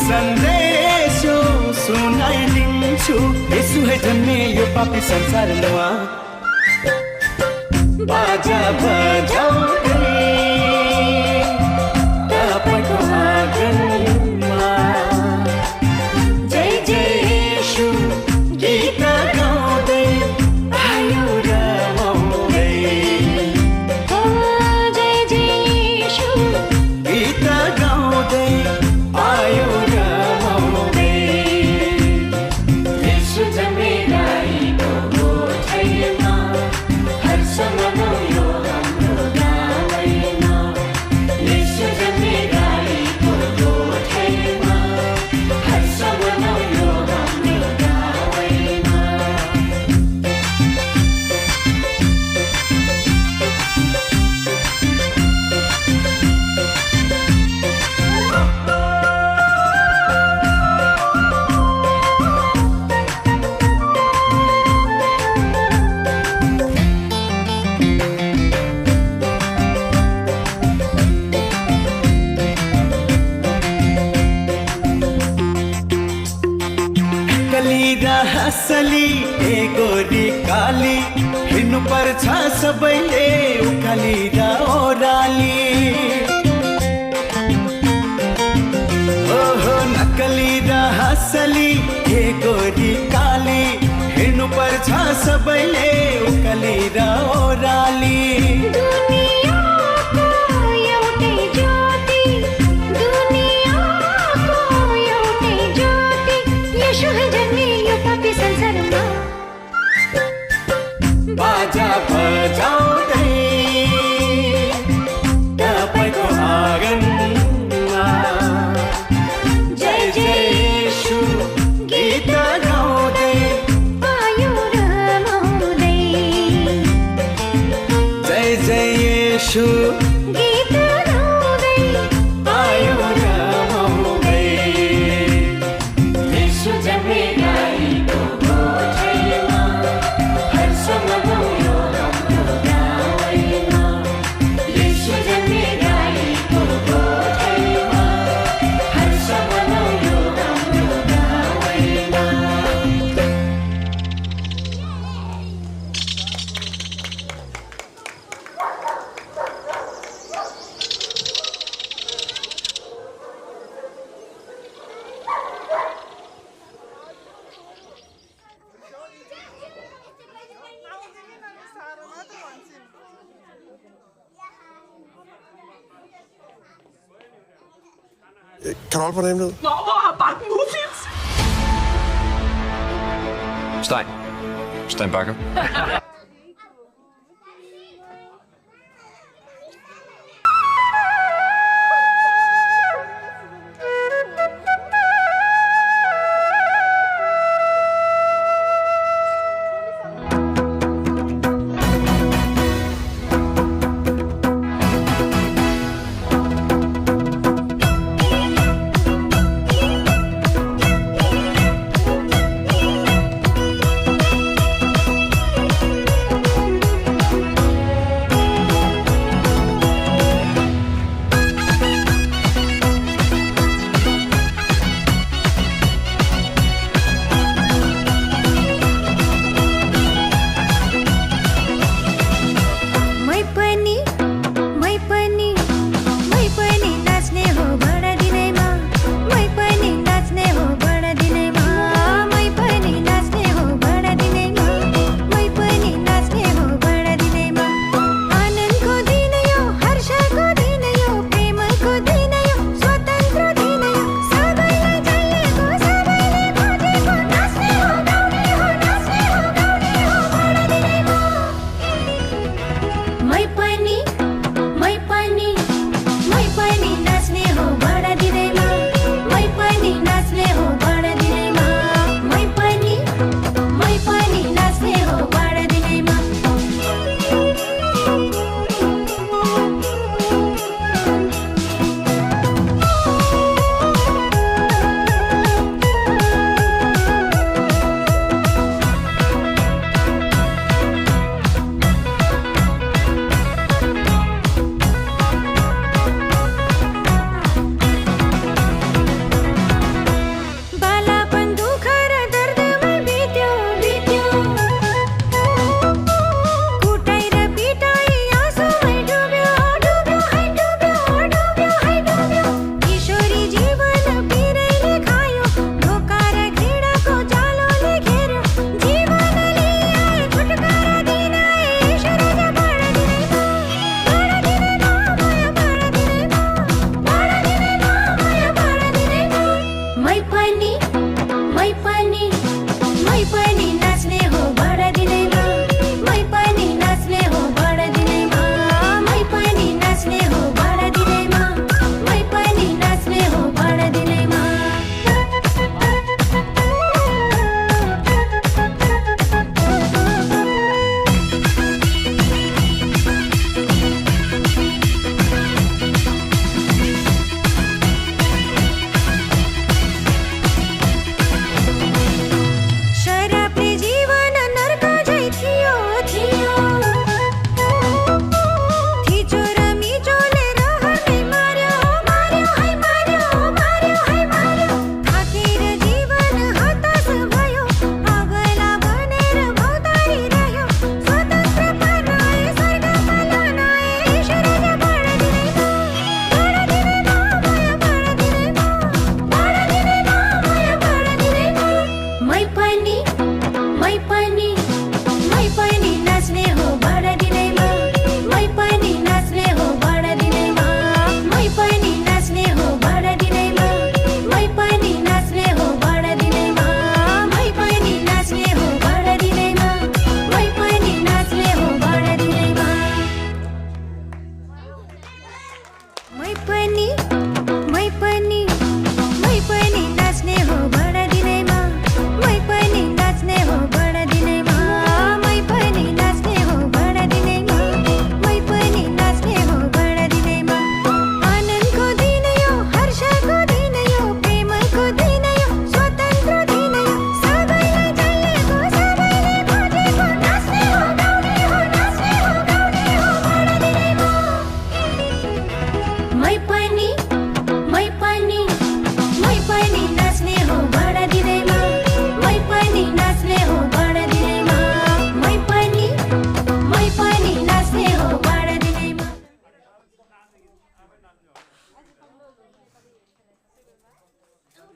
सन्देश सुनाइदिन्छु यसो है धन्य यो पापी संसारमा बाजा बजाउँदै तपाईँको आँगनमा जय जय येशू गीत गाउँदै आयो रमाउँदै जय जय येशू गीत गाउँदै आयो रमाउँदै येशू जन्मेराईको गोठैमा हर्ष मनाउँ हाम्रो गाउँमा येशू जन्मेराईको गोठैमा हर्ष मनाउँ हाम्रो गाउँमा कली र हँसली ए गोरी काली हिँड्नु पर्छ सबैले उकाली र ओह्राली ओहो नकली र हँसली ए गोरी काली हिँड्नु पर्छ सबैले उकाली र ओह्राली दुनियाँको एउटै ज्योति दुनियाँको एउटै ज्योति येशू है जन्मियो पापी संसारमा बाजा बजाउँदै तपाईँको आँगनमा जय जय येशू गीत गाउँदै आयो रमाउँदै जय जय येशू गीत गाउँदै आयो रमाउँदै येशू जन्मेराईको गोठैमा हर्ष मनाउँ हाम्रो गाउँमा येशू जन्मेराईको गोठैमा हर्ष मनाउँ हाम्रो गाउँमा Kan du holde på dem ned? Stein. Stein Bakker.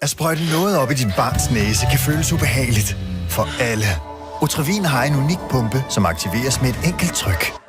At sprøjte noget op i dit barns næse kan føles ubehageligt. For alle. Otrivin har en unik pumpe, som aktiveres med et enkelt tryk.